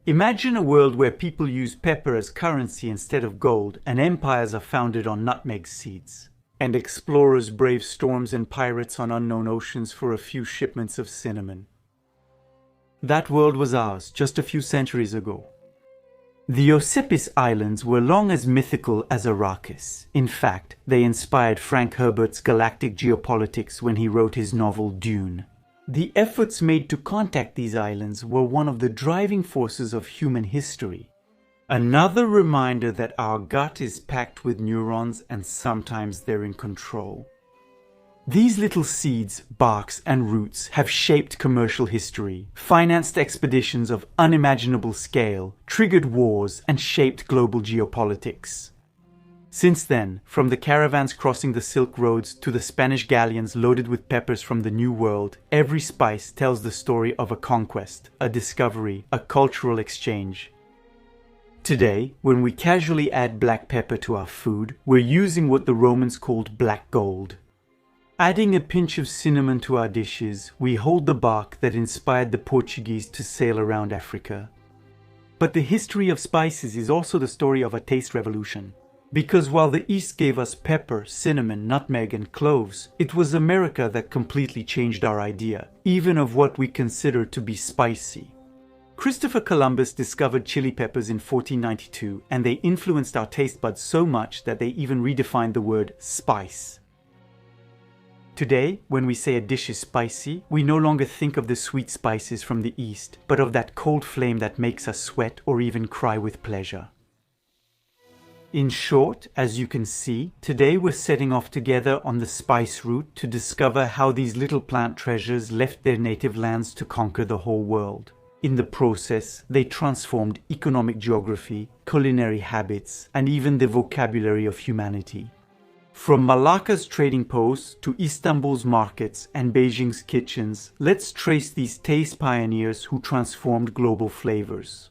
Imagine a world where people use pepper as currency instead of gold, and empires are founded on nutmeg seeds, and explorers brave storms and pirates on unknown oceans for a few shipments of cinnamon. That world was ours just a few centuries ago. The Ocipis Islands were long as mythical as Arrakis. In fact, they inspired Frank Herbert's galactic geopolitics when he wrote his novel Dune. The efforts made to contact these islands were one of the driving forces of human history. Another reminder that our gut is packed with neurons and sometimes they're in control. These little seeds, barks, and roots have shaped commercial history, financed expeditions of unimaginable scale, triggered wars, and shaped global geopolitics. Since then, from the caravans crossing the Silk Roads to the Spanish galleons loaded with peppers from the New World, every spice tells the story of a conquest, a discovery, a cultural exchange. Today, when we casually add black pepper to our food, we're using what the Romans called black gold. Adding a pinch of cinnamon to our dishes, we hold the bark that inspired the Portuguese to sail around Africa. But the history of spices is also the story of a taste revolution. Because while the East gave us pepper, cinnamon, nutmeg, and cloves, it was America that completely changed our idea, even of what we consider to be spicy. Christopher Columbus discovered chili peppers in 1492, and they influenced our taste buds so much that they even redefined the word spice. Today, when we say a dish is spicy, we no longer think of the sweet spices from the East, but of that cold flame that makes us sweat or even cry with pleasure. In short, as you can see, today we're setting off together on the spice route to discover how these little plant treasures left their native lands to conquer the whole world. In the process, they transformed economic geography, culinary habits, and even the vocabulary of humanity. From Malacca's trading posts to Istanbul's markets and Beijing's kitchens, let's trace these taste pioneers who transformed global flavors.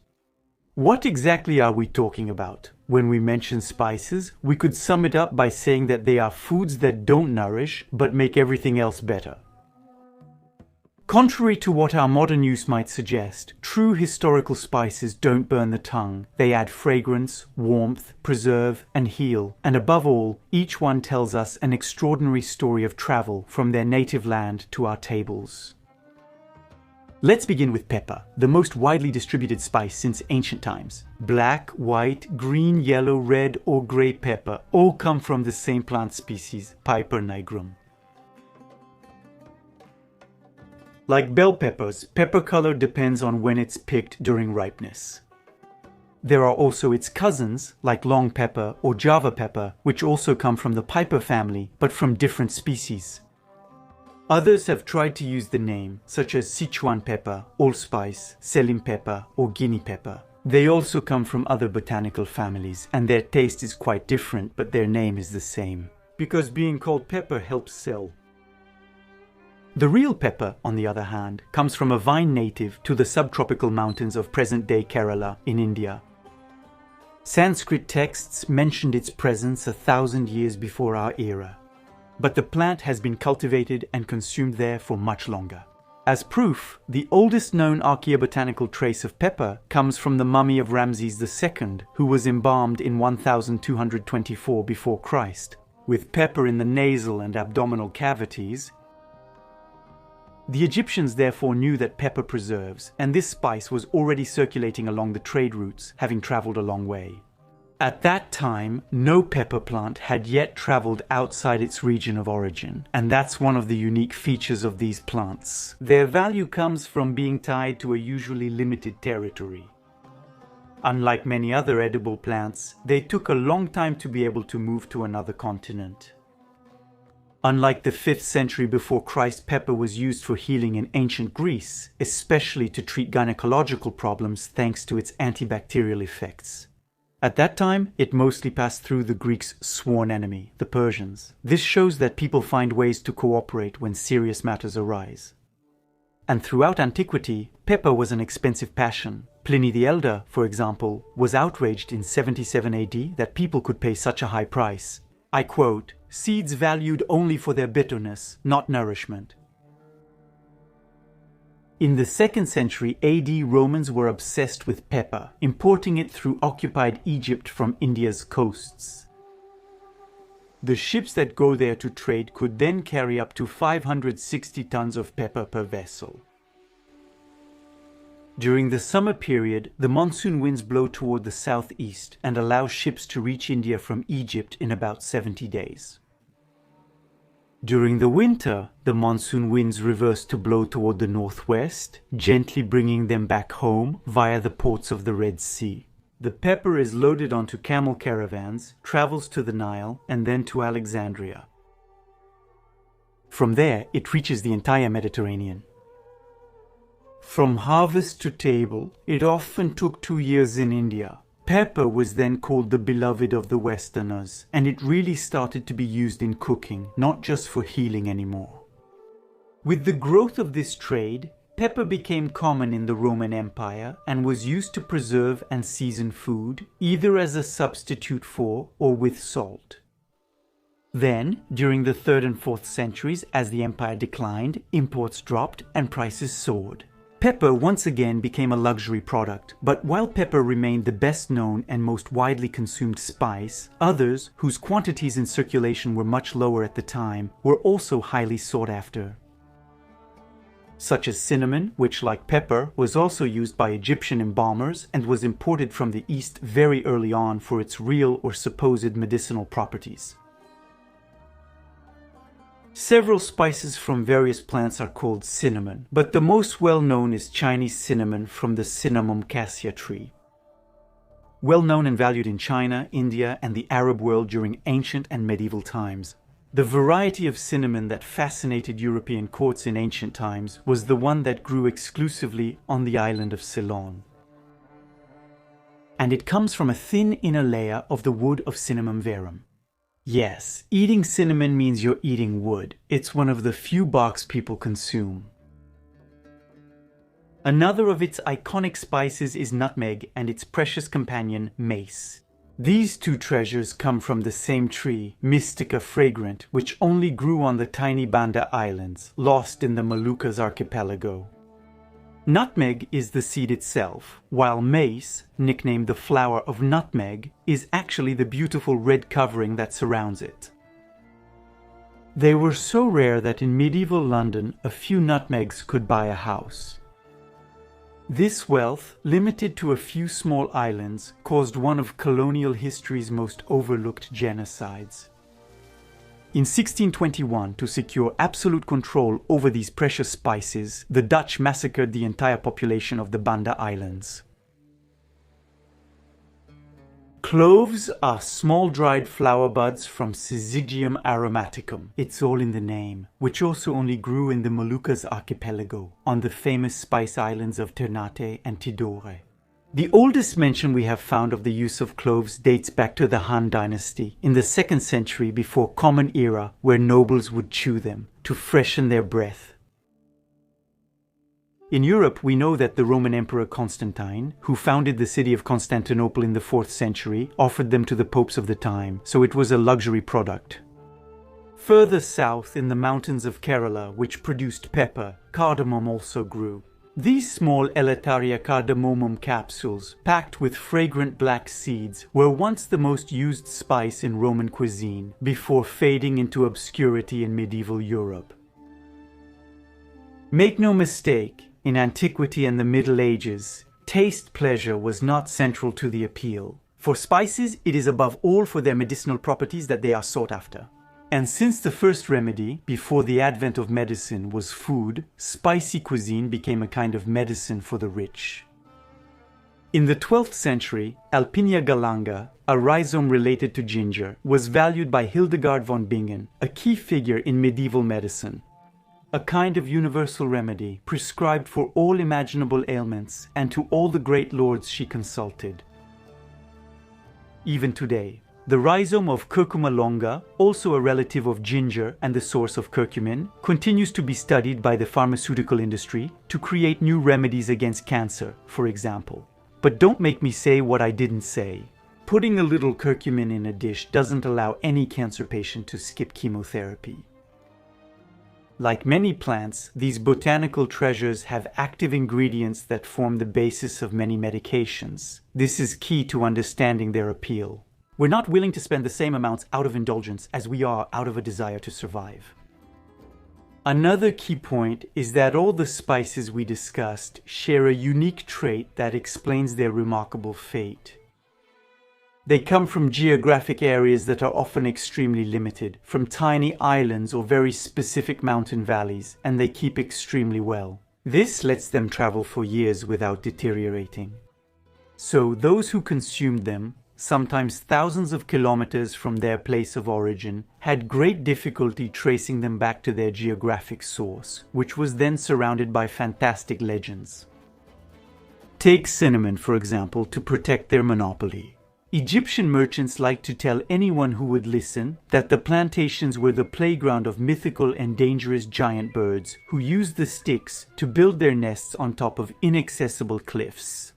What exactly are we talking about? When we mention spices, we could sum it up by saying that they are foods that don't nourish, but make everything else better. Contrary to what our modern use might suggest, true historical spices don't burn the tongue. They add fragrance, warmth, preserve, and heal. And above all, each one tells us an extraordinary story of travel from their native land to our tables. Let's begin with pepper, the most widely distributed spice since ancient times. Black, white, green, yellow, red, or grey pepper all come from the same plant species, Piper nigrum. Like bell peppers, pepper color depends on when it's picked during ripeness. There are also its cousins, like long pepper or Java pepper, which also come from the Piper family, but from different species. Others have tried to use the name, such as Sichuan pepper, allspice, Selim pepper, or Guinea pepper. They also come from other botanical families, and their taste is quite different, but their name is the same. Because being called pepper helps sell. The real pepper, on the other hand, comes from a vine native to the subtropical mountains of present-day Kerala in India. Sanskrit texts mentioned its presence 1,000 years before our era. But the plant has been cultivated and consumed there for much longer. As proof, the oldest known archaeobotanical trace of pepper comes from the mummy of Ramses II, who was embalmed in 1224 before Christ. With pepper in the nasal and abdominal cavities, the Egyptians therefore knew that pepper preserves, and this spice was already circulating along the trade routes, having traveled a long way. At that time, no pepper plant had yet traveled outside its region of origin, and that's one of the unique features of these plants. Their value comes from being tied to a usually limited territory. Unlike many other edible plants, they took a long time to be able to move to another continent. Unlike the 5th century before Christ, pepper was used for healing in ancient Greece, especially to treat gynecological problems thanks to its antibacterial effects. At that time, it mostly passed through the Greeks' sworn enemy, the Persians. This shows that people find ways to cooperate when serious matters arise. And throughout antiquity, pepper was an expensive passion. Pliny the Elder, for example, was outraged in 77 AD that people could pay such a high price. I quote, "Seeds valued only for their bitterness, not nourishment." In the 2nd century AD, Romans were obsessed with pepper, importing it through occupied Egypt from India's coasts. The ships that go there to trade could then carry up to 560 tons of pepper per vessel. During the summer period, the monsoon winds blow toward the southeast and allow ships to reach India from Egypt in about 70 days. During the winter, the monsoon winds reverse to blow toward the northwest, gently bringing them back home via the ports of the Red Sea. The pepper is loaded onto camel caravans, travels to the Nile, and then to Alexandria. From there, it reaches the entire Mediterranean. From harvest to table, it often took 2 years in India. Pepper was then called the beloved of the Westerners, and it really started to be used in cooking, not just for healing anymore. With the growth of this trade, pepper became common in the Roman Empire and was used to preserve and season food, either as a substitute for or with salt. Then, during the 3rd and 4th centuries, as the empire declined, imports dropped and prices soared. Pepper once again became a luxury product, but while pepper remained the best known and most widely consumed spice, others, whose quantities in circulation were much lower at the time, were also highly sought after. Such as cinnamon, which, like pepper, was also used by Egyptian embalmers and was imported from the East very early on for its real or supposed medicinal properties. Several spices from various plants are called cinnamon, but the most well-known is Chinese cinnamon from the Cinnamon cassia tree. Well known and valued in China, India, and the Arab world during ancient and medieval times. The variety of cinnamon that fascinated European courts in ancient times was the one that grew exclusively on the island of Ceylon. And it comes from a thin inner layer of the wood of Cinnamon verum. Yes, eating cinnamon means you're eating wood. It's one of the few barks people consume. Another of its iconic spices is nutmeg and its precious companion, mace. These two treasures come from the same tree, Mystica fragrant, which only grew on the tiny Banda Islands, lost in the Moluccas archipelago. Nutmeg is the seed itself, while mace, nicknamed the flower of nutmeg, is actually the beautiful red covering that surrounds it. They were so rare that in medieval London, a few nutmegs could buy a house. This wealth, limited to a few small islands, caused one of colonial history's most overlooked genocides. In 1621, to secure absolute control over these precious spices, the Dutch massacred the entire population of the Banda Islands. Cloves are small dried flower buds from Syzygium aromaticum, it's all in the name, which also only grew in the Moluccas archipelago, on the famous spice islands of Ternate and Tidore. The oldest mention we have found of the use of cloves dates back to the Han dynasty, in the 2nd century before Common Era, where nobles would chew them, to freshen their breath. In Europe, we know that the Roman Emperor Constantine, who founded the city of Constantinople in the 4th century, offered them to the popes of the time, so it was a luxury product. Further south, in the mountains of Kerala, which produced pepper, cardamom also grew. These small Eletaria cardamomum capsules, packed with fragrant black seeds, were once the most used spice in Roman cuisine, before fading into obscurity in medieval Europe. Make no mistake, in antiquity and the Middle Ages, taste pleasure was not central to the appeal. For spices, it is above all for their medicinal properties that they are sought after. And since the first remedy, before the advent of medicine, was food, spicy cuisine became a kind of medicine for the rich. In the 12th century, Alpinia galanga, a rhizome related to ginger, was valued by Hildegard von Bingen, a key figure in medieval medicine. A kind of universal remedy, prescribed for all imaginable ailments and to all the great lords she consulted. Even today, the rhizome of Curcuma longa, also a relative of ginger and the source of curcumin, continues to be studied by the pharmaceutical industry to create new remedies against cancer, for example. But don't make me say what I didn't say. Putting a little curcumin in a dish doesn't allow any cancer patient to skip chemotherapy. Like many plants, these botanical treasures have active ingredients that form the basis of many medications. This is key to understanding their appeal. We're not willing to spend the same amounts out of indulgence as we are out of a desire to survive. Another key point is that all the spices we discussed share a unique trait that explains their remarkable fate. They come from geographic areas that are often extremely limited, from tiny islands or very specific mountain valleys, and they keep extremely well. This lets them travel for years without deteriorating. So those who consumed them, sometimes thousands of kilometers from their place of origin, had great difficulty tracing them back to their geographic source, which was then surrounded by fantastic legends. Take cinnamon, for example, to protect their monopoly. Egyptian merchants liked to tell anyone who would listen that the plantations were the playground of mythical and dangerous giant birds who used the sticks to build their nests on top of inaccessible cliffs.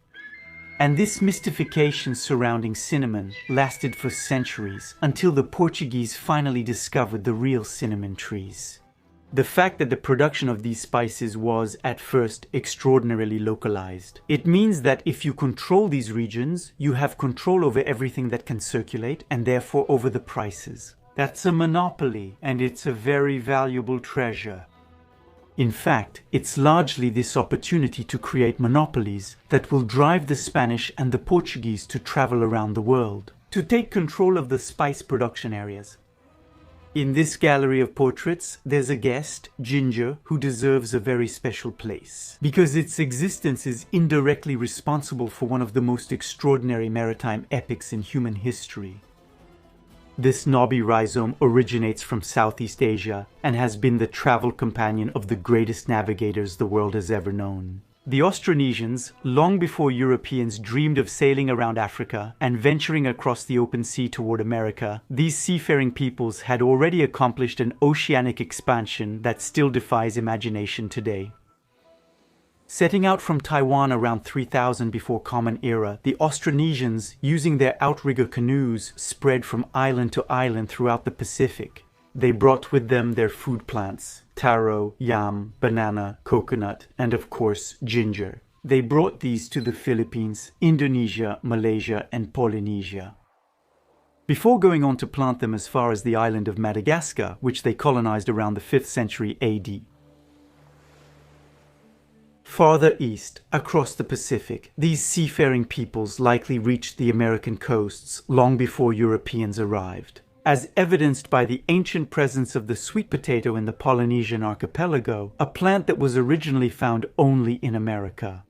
And this mystification surrounding cinnamon lasted for centuries until the Portuguese finally discovered the real cinnamon trees. The fact that the production of these spices was, at first, extraordinarily localized. It means that if you control these regions, you have control over everything that can circulate and therefore over the prices. That's a monopoly, and it's a very valuable treasure. In fact, it's largely this opportunity to create monopolies that will drive the Spanish and the Portuguese to travel around the world, to take control of the spice production areas. In this gallery of portraits, there's a guest, Ginger, who deserves a very special place, because its existence is indirectly responsible for one of the most extraordinary maritime epics in human history. This knobby rhizome originates from Southeast Asia and has been the travel companion of the greatest navigators the world has ever known. The Austronesians, long before Europeans dreamed of sailing around Africa and venturing across the open sea toward America, these seafaring peoples had already accomplished an oceanic expansion that still defies imagination today. Setting out from Taiwan around 3000 before Common Era, the Austronesians, using their outrigger canoes, spread from island to island throughout the Pacific. They brought with them their food plants, taro, yam, banana, coconut, and of course, ginger. They brought these to the Philippines, Indonesia, Malaysia, and Polynesia. Before going on to plant them as far as the island of Madagascar, which they colonized around the 5th century AD. Farther east, across the Pacific, these seafaring peoples likely reached the American coasts long before Europeans arrived, as evidenced by the ancient presence of the sweet potato in the Polynesian archipelago, a plant that was originally found only in America.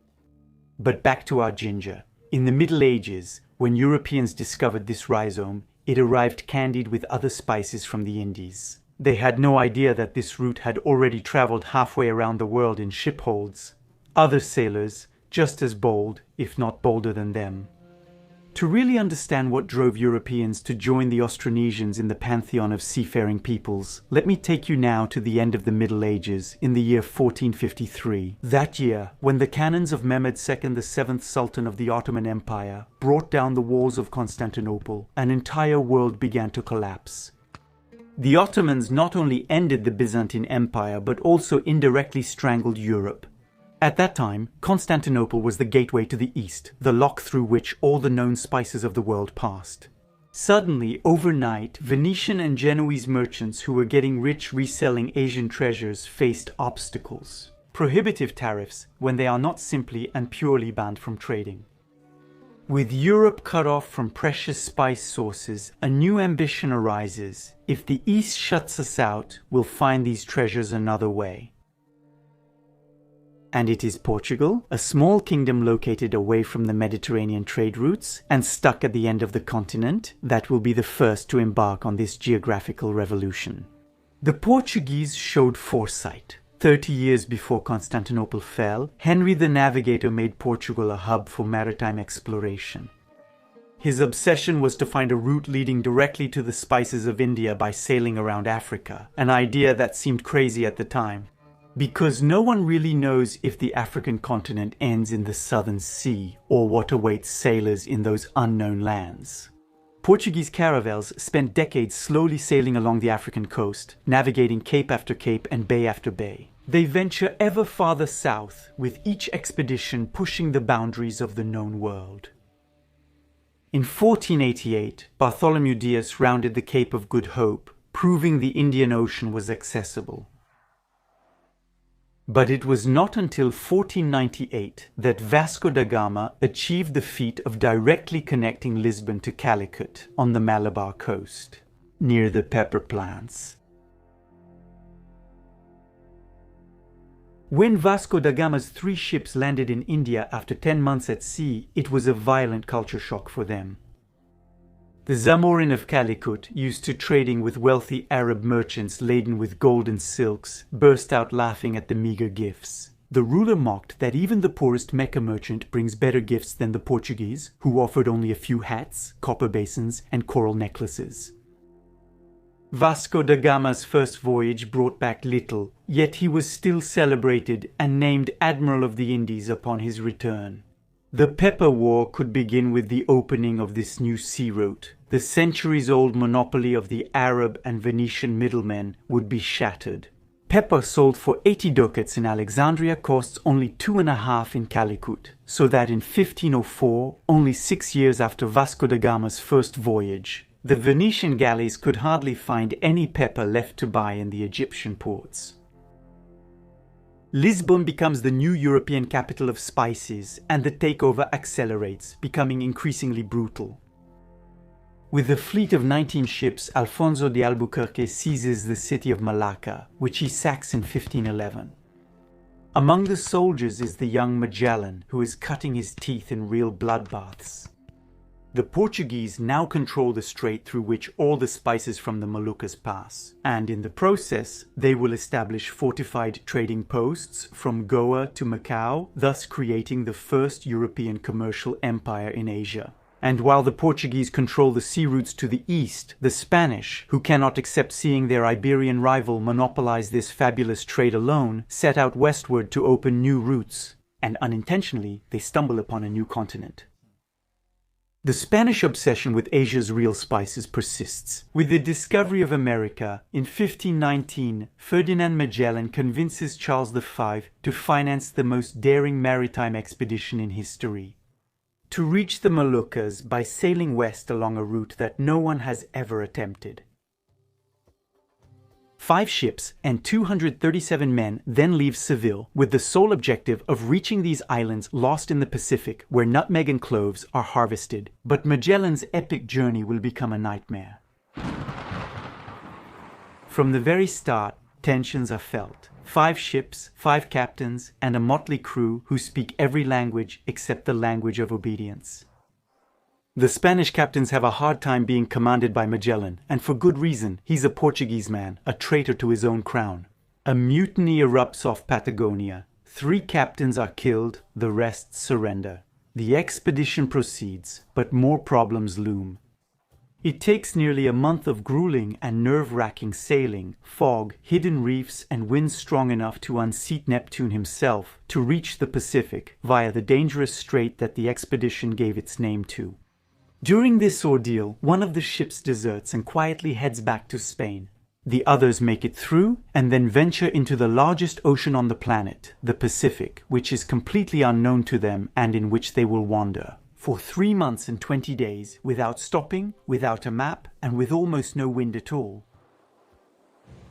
But back to our ginger. In the Middle Ages, when Europeans discovered this rhizome, it arrived candied with other spices from the Indies. They had no idea that this root had already traveled halfway around the world in shipholds. Other sailors, just as bold, if not bolder than them. To really understand what drove Europeans to join the Austronesians in the pantheon of seafaring peoples, let me take you now to the end of the Middle Ages, in the year 1453. That year, when the cannons of Mehmed II, the 7th Sultan of the Ottoman Empire, brought down the walls of Constantinople, an entire world began to collapse. The Ottomans not only ended the Byzantine Empire, but also indirectly strangled Europe. At that time, Constantinople was the gateway to the east, the lock through which all the known spices of the world passed. Suddenly, overnight, Venetian and Genoese merchants who were getting rich reselling Asian treasures faced obstacles. Prohibitive tariffs, when they are not simply and purely banned from trading. With Europe cut off from precious spice sources, a new ambition arises. If the East shuts us out, we'll find these treasures another way. And it is Portugal, a small kingdom located away from the Mediterranean trade routes and stuck at the end of the continent, that will be the first to embark on this geographical revolution. The Portuguese showed foresight. 30 years before Constantinople fell, Henry the Navigator made Portugal a hub for maritime exploration. His obsession was to find a route leading directly to the spices of India by sailing around Africa, an idea that seemed crazy at the time. Because no one really knows if the African continent ends in the Southern Sea or what awaits sailors in those unknown lands. Portuguese caravels spent decades slowly sailing along the African coast, navigating cape after cape and bay after bay. They venture ever farther south, with each expedition pushing the boundaries of the known world. In 1488, Bartholomew Dias rounded the Cape of Good Hope, proving the Indian Ocean was accessible. But it was not until 1498 that Vasco da Gama achieved the feat of directly connecting Lisbon to Calicut on the Malabar coast, near the pepper plants. When Vasco da Gama's 3 ships landed in India after 10 months at sea, it was a violent culture shock for them. The Zamorin of Calicut, used to trading with wealthy Arab merchants laden with gold and silks, burst out laughing at the meager gifts. The ruler mocked that even the poorest Mecca merchant brings better gifts than the Portuguese, who offered only a few hats, copper basins, and coral necklaces. Vasco da Gama's first voyage brought back little, yet he was still celebrated and named Admiral of the Indies upon his return. The Pepper War could begin with the opening of this new sea route. The centuries-old monopoly of the Arab and Venetian middlemen would be shattered. Pepper sold for 80 ducats in Alexandria costs only 2.5 in Calicut, so that in 1504, only 6 years after Vasco da Gama's first voyage, the Venetian galleys could hardly find any pepper left to buy in the Egyptian ports. Lisbon becomes the new European capital of spices, and the takeover accelerates, becoming increasingly brutal. With a fleet of 19 ships, Alfonso de Albuquerque seizes the city of Malacca, which he sacks in 1511. Among the soldiers is the young Magellan, who is cutting his teeth in real bloodbaths. The Portuguese now control the strait through which all the spices from the Moluccas pass, and in the process, they will establish fortified trading posts from Goa to Macau, thus creating the first European commercial empire in Asia. And while the Portuguese control the sea routes to the east, the Spanish, who cannot accept seeing their Iberian rival monopolize this fabulous trade alone, set out westward to open new routes, and unintentionally, they stumble upon a new continent. The Spanish obsession with Asia's real spices persists. With the discovery of America, in 1519, Ferdinand Magellan convinces Charles V to finance the most daring maritime expedition in history. To reach the Moluccas by sailing west along a route that no one has ever attempted. 5 ships and 237 men then leave Seville with the sole objective of reaching these islands lost in the Pacific where nutmeg and cloves are harvested. But Magellan's epic journey will become a nightmare. From the very start, tensions are felt. 5 ships, 5 captains, and a motley crew who speak every language except the language of obedience. The Spanish captains have a hard time being commanded by Magellan, and for good reason. He's a Portuguese man, a traitor to his own crown. A mutiny erupts off Patagonia. 3 captains are killed, the rest surrender. The expedition proceeds, but more problems loom. It takes nearly a month of grueling and nerve-wracking sailing, fog, hidden reefs, and winds strong enough to unseat Neptune himself to reach the Pacific via the dangerous strait that the expedition gave its name to. During this ordeal, one of the ships deserts and quietly heads back to Spain. The others make it through and then venture into the largest ocean on the planet, the Pacific, which is completely unknown to them and in which they will wander. For 3 months and 20 days, without stopping, without a map, and with almost no wind at all.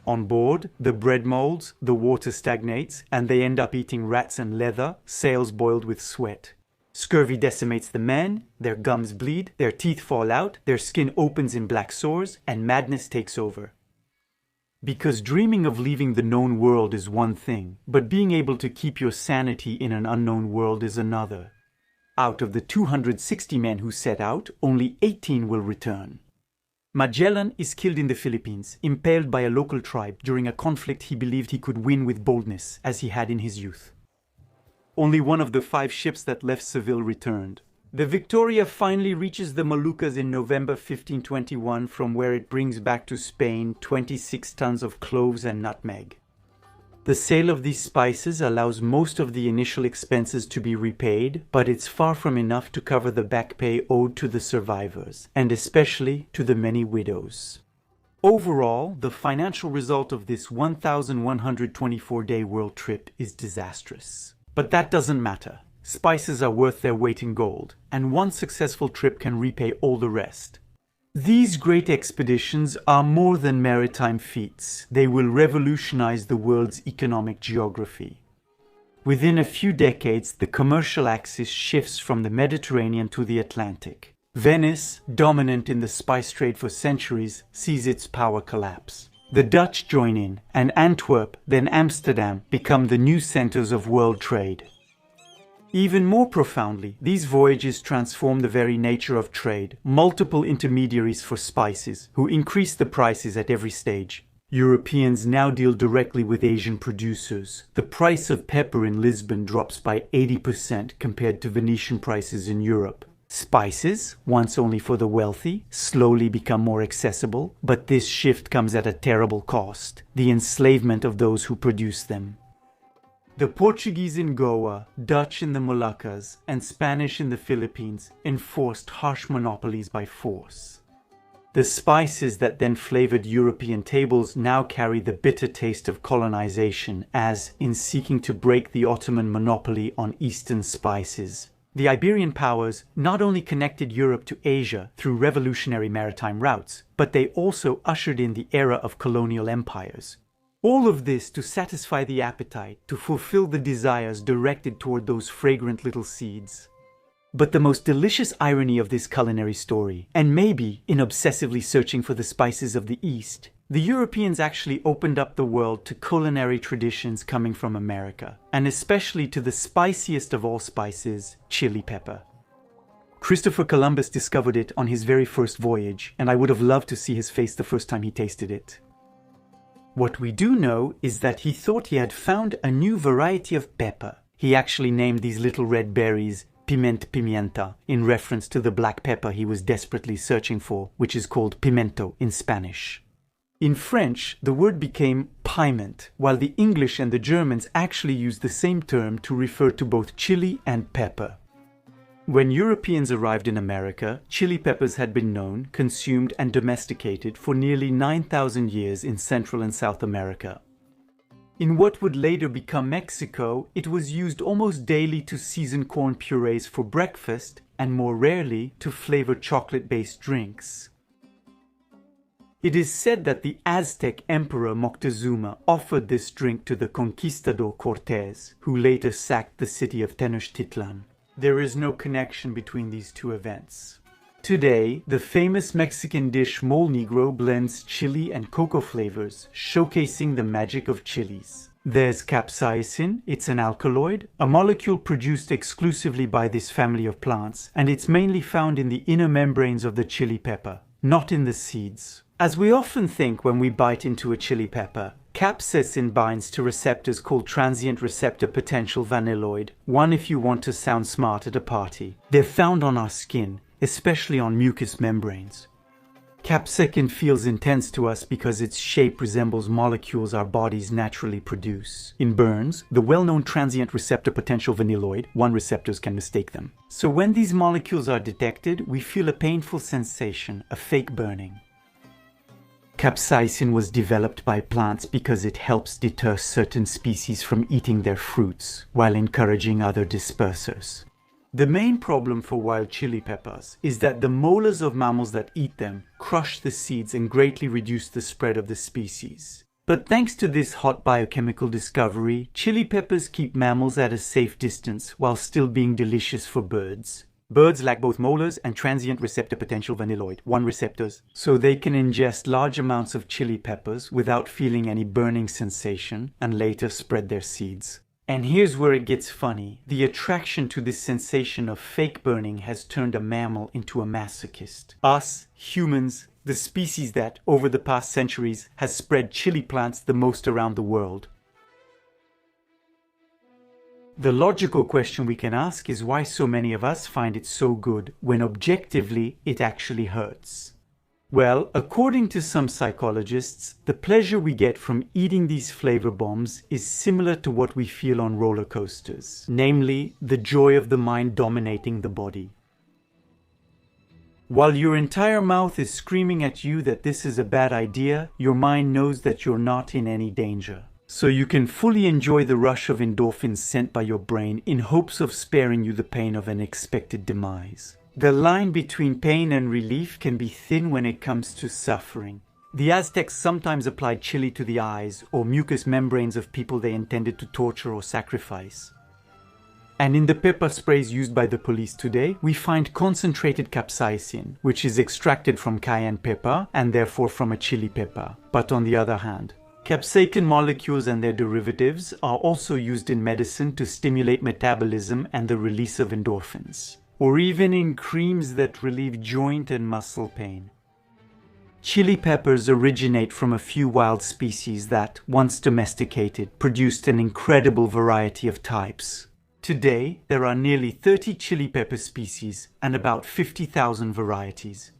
On board, the bread molds, the water stagnates, and they end up eating rats and leather, sails boiled with sweat. Scurvy decimates the men, their gums bleed, their teeth fall out, their skin opens in black sores, and madness takes over. Because dreaming of leaving the known world is one thing, but being able to keep your sanity in an unknown world is another. Out of the 260 men who set out, only 18 will return. Magellan is killed in the Philippines, impaled by a local tribe during a conflict he believed he could win with boldness, as he had in his youth. Only one of the 5 ships that left Seville returned. The Victoria finally reaches the Moluccas in November 1521, from where it brings back to Spain 26 tons of cloves and nutmeg. The sale of these spices allows most of the initial expenses to be repaid, but it's far from enough to cover the back pay owed to the survivors, and especially to the many widows. Overall, the financial result of this 1,124-day world trip is disastrous. But that doesn't matter. Spices are worth their weight in gold, and one successful trip can repay all the rest. These great expeditions are more than maritime feats. They will revolutionize the world's economic geography. Within a few decades, the commercial axis shifts from the Mediterranean to the Atlantic. Venice, dominant in the spice trade for centuries, sees its power collapse. The Dutch join in, and Antwerp, then Amsterdam, become the new centers of world trade. Even more profoundly, these voyages transform the very nature of trade. Multiple intermediaries for spices, who increase the prices at every stage. Europeans now deal directly with Asian producers. The price of pepper in Lisbon drops by 80% compared to Venetian prices in Europe. Spices, once only for the wealthy, slowly become more accessible, but this shift comes at a terrible cost: the enslavement of those who produce them. The Portuguese in Goa, Dutch in the Moluccas, and Spanish in the Philippines enforced harsh monopolies by force. The spices that then flavored European tables now carry the bitter taste of colonization as, in seeking to break the Ottoman monopoly on Eastern spices, the Iberian powers not only connected Europe to Asia through revolutionary maritime routes, but they also ushered in the era of colonial empires. All of this to satisfy the appetite, to fulfill the desires directed toward those fragrant little seeds. But the most delicious irony of this culinary story, and maybe in obsessively searching for the spices of the East, the Europeans actually opened up the world to culinary traditions coming from America, and especially to the spiciest of all spices, chili pepper. Christopher Columbus discovered it on his very first voyage, and I would have loved to see his face the first time he tasted it. What we do know is that he thought he had found a new variety of pepper. He actually named these little red berries pimienta in reference to the black pepper he was desperately searching for, which is called pimento in Spanish. In French, the word became piment, while the English and the Germans actually used the same term to refer to both chili and pepper. When Europeans arrived in America, chili peppers had been known, consumed, and domesticated for nearly 9,000 years in Central and South America. In what would later become Mexico, it was used almost daily to season corn purees for breakfast, and more rarely to flavor chocolate-based drinks. It is said that the Aztec Emperor Moctezuma offered this drink to the conquistador Cortés, who later sacked the city of Tenochtitlan. There is no connection between these two events. Today, the famous Mexican dish mole negro blends chili and cocoa flavors, showcasing the magic of chilies. There's capsaicin, it's an alkaloid, a molecule produced exclusively by this family of plants, and it's mainly found in the inner membranes of the chili pepper, not in the seeds. As we often think when we bite into a chili pepper, capsaicin binds to receptors called transient receptor potential vanilloid, one if you want to sound smart at a party. They're found on our skin, especially on mucous membranes. Capsaicin feels intense to us because its shape resembles molecules our bodies naturally produce. In burns, the well-known transient receptor potential vanilloid, 1 receptors can mistake them. So when these molecules are detected, we feel a painful sensation, a fake burning. Capsaicin was developed by plants because it helps deter certain species from eating their fruits, while encouraging other dispersers. The main problem for wild chili peppers is that the molars of mammals that eat them crush the seeds and greatly reduce the spread of the species. But thanks to this hot biochemical discovery, chili peppers keep mammals at a safe distance while still being delicious for birds. Birds lack both molars and transient receptor potential vanilloid, 1 receptors, so they can ingest large amounts of chili peppers without feeling any burning sensation and later spread their seeds. And here's where it gets funny. The attraction to this sensation of fake burning has turned a mammal into a masochist. Us, humans, the species that, over the past centuries, has spread chili plants the most around the world. The logical question we can ask is why so many of us find it so good when objectively it actually hurts. Well, according to some psychologists, the pleasure we get from eating these flavor bombs is similar to what we feel on roller coasters, namely, the joy of the mind dominating the body. While your entire mouth is screaming at you that this is a bad idea, your mind knows that you're not in any danger. So you can fully enjoy the rush of endorphins sent by your brain in hopes of sparing you the pain of an expected demise. The line between pain and relief can be thin when it comes to suffering. The Aztecs sometimes applied chili to the eyes or mucous membranes of people they intended to torture or sacrifice. And in the pepper sprays used by the police today, we find concentrated capsaicin, which is extracted from cayenne pepper and therefore from a chili pepper. But on the other hand, capsaicin molecules and their derivatives are also used in medicine to stimulate metabolism and the release of endorphins, or even in creams that relieve joint and muscle pain. Chili peppers originate from a few wild species that, once domesticated, produced an incredible variety of types. Today, there are nearly 30 chili pepper species and about 50,000 varieties.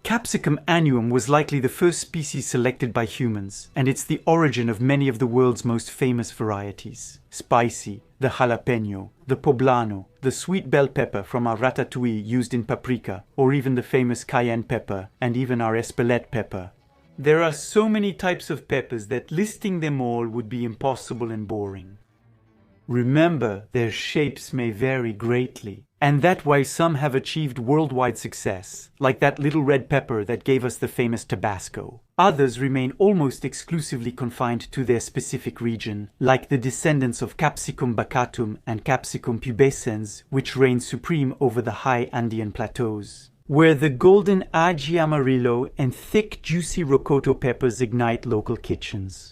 Capsicum annuum was likely the first species selected by humans, and it's the origin of many of the world's most famous varieties. Spicy, the jalapeno, the poblano, the sweet bell pepper from our ratatouille used in paprika, or even the famous cayenne pepper, and even our espelette pepper. There are so many types of peppers that listing them all would be impossible and boring. Remember, their shapes may vary greatly, and that's why some have achieved worldwide success, like that little red pepper that gave us the famous Tabasco. Others remain almost exclusively confined to their specific region, like the descendants of Capsicum baccatum and Capsicum pubescens, which reign supreme over the high Andean plateaus, where the golden ají amarillo and thick, juicy rocoto peppers ignite local kitchens.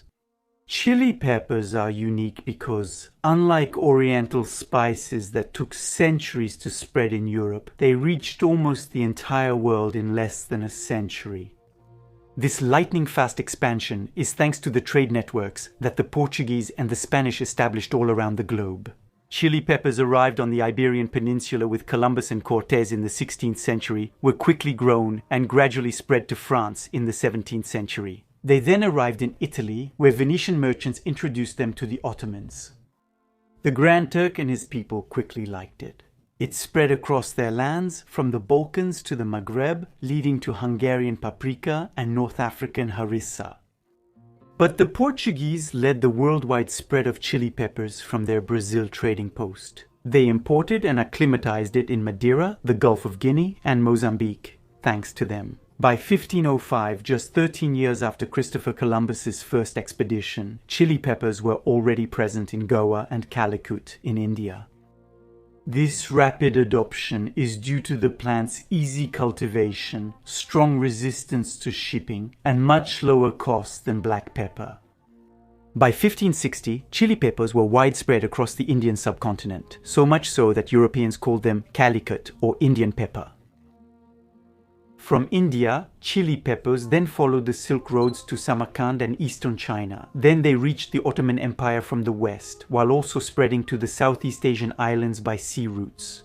Chili peppers are unique because, unlike Oriental spices that took centuries to spread in Europe, they reached almost the entire world in less than a century. This lightning-fast expansion is thanks to the trade networks that the Portuguese and the Spanish established all around the globe. Chili peppers arrived on the Iberian Peninsula with Columbus and Cortés in the 16th century, were quickly grown, and gradually spread to France in the 17th century. They then arrived in Italy, where Venetian merchants introduced them to the Ottomans. The Grand Turk and his people quickly liked it. It spread across their lands, from the Balkans to the Maghreb, leading to Hungarian paprika and North African harissa. But the Portuguese led the worldwide spread of chili peppers from their Brazil trading post. They imported and acclimatized it in Madeira, the Gulf of Guinea, and Mozambique, thanks to them. By 1505, just 13 years after Christopher Columbus's first expedition, chili peppers were already present in Goa and Calicut in India. This rapid adoption is due to the plant's easy cultivation, strong resistance to shipping, and much lower cost than black pepper. By 1560, chili peppers were widespread across the Indian subcontinent, so much so that Europeans called them Calicut or Indian pepper. From India, chili peppers then followed the Silk Roads to Samarkand and eastern China. Then they reached the Ottoman Empire from the west, while also spreading to the Southeast Asian islands by sea routes.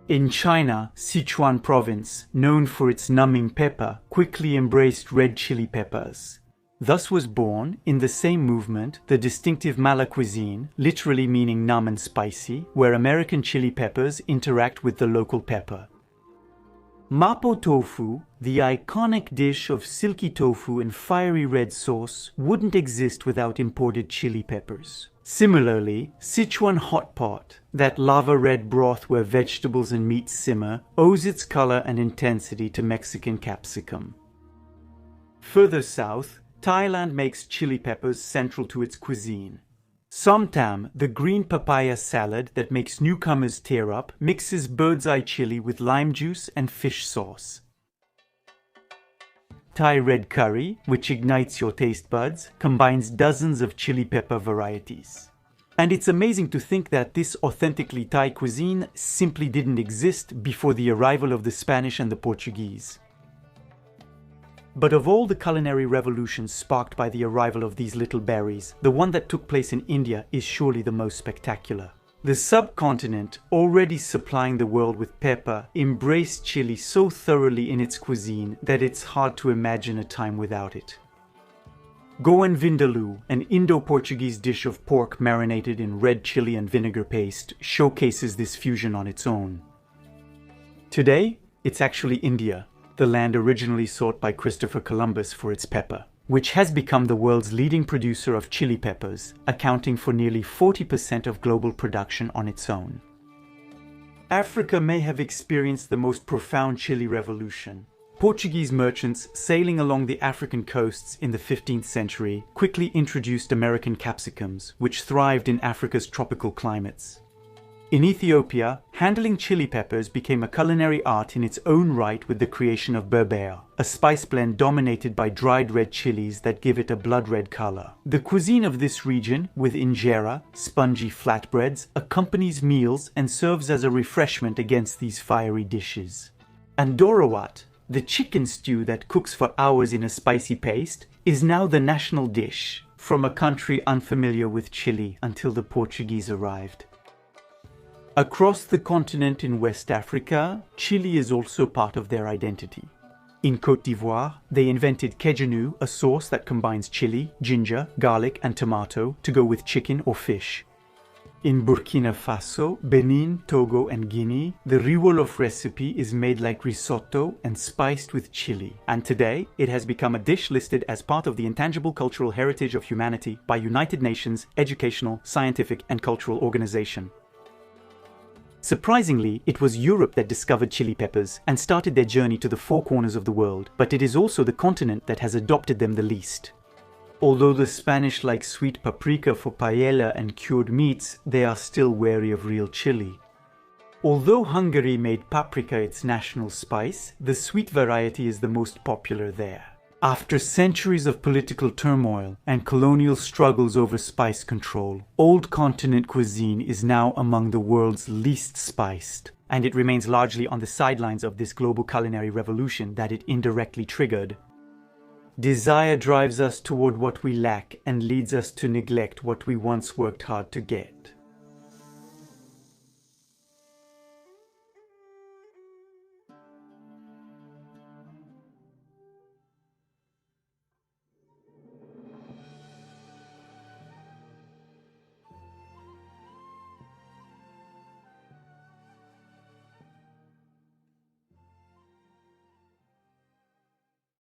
In China, Sichuan province, known for its numbing pepper, quickly embraced red chili peppers. Thus was born, in the same movement, the distinctive Mala cuisine, literally meaning numb and spicy, where American chili peppers interact with the local pepper. Mapo tofu, the iconic dish of silky tofu and fiery red sauce, wouldn't exist without imported chili peppers. Similarly, Sichuan hot pot, that lava red broth where vegetables and meat simmer, owes its color and intensity to Mexican capsicum. Further south, Thailand makes chili peppers central to its cuisine. Somtam, the green papaya salad that makes newcomers tear up, mixes bird's eye chili with lime juice and fish sauce. Thai red curry, which ignites your taste buds, combines dozens of chili pepper varieties. And it's amazing to think that this authentically Thai cuisine simply didn't exist before the arrival of the Spanish and the Portuguese. But of all the culinary revolutions sparked by the arrival of these little berries, the one that took place in India is surely the most spectacular. The subcontinent, already supplying the world with pepper, embraced chili so thoroughly in its cuisine that it's hard to imagine a time without it. Goan vindaloo, an Indo-Portuguese dish of pork marinated in red chili and vinegar paste, showcases this fusion on its own. Today, it's actually India, the land originally sought by Christopher Columbus for its pepper, which has become the world's leading producer of chili peppers, accounting for nearly 40% of global production on its own. Africa may have experienced the most profound chili revolution. Portuguese merchants sailing along the African coasts in the 15th century quickly introduced American capsicums, which thrived in Africa's tropical climates. In Ethiopia, handling chili peppers became a culinary art in its own right with the creation of berbere, a spice blend dominated by dried red chilies that give it a blood-red color. The cuisine of this region, with injera, spongy flatbreads, accompanies meals and serves as a refreshment against these fiery dishes. And dorawat, the chicken stew that cooks for hours in a spicy paste, is now the national dish from a country unfamiliar with chili until the Portuguese arrived. Across the continent in West Africa, chili is also part of their identity. In Côte d'Ivoire, they invented kejanu, a sauce that combines chili, ginger, garlic and tomato to go with chicken or fish. In Burkina Faso, Benin, Togo and Guinea, the riz wolof recipe is made like risotto and spiced with chili. And today, it has become a dish listed as part of the intangible cultural heritage of humanity by United Nations Educational, Scientific and Cultural Organization. Surprisingly, it was Europe that discovered chili peppers and started their journey to the four corners of the world, but it is also the continent that has adopted them the least. Although the Spanish like sweet paprika for paella and cured meats, they are still wary of real chili. Although Hungary made paprika its national spice, the sweet variety is the most popular there. After centuries of political turmoil and colonial struggles over spice control, old continent cuisine is now among the world's least spiced, and it remains largely on the sidelines of this global culinary revolution that it indirectly triggered. Desire drives us toward what we lack and leads us to neglect what we once worked hard to get.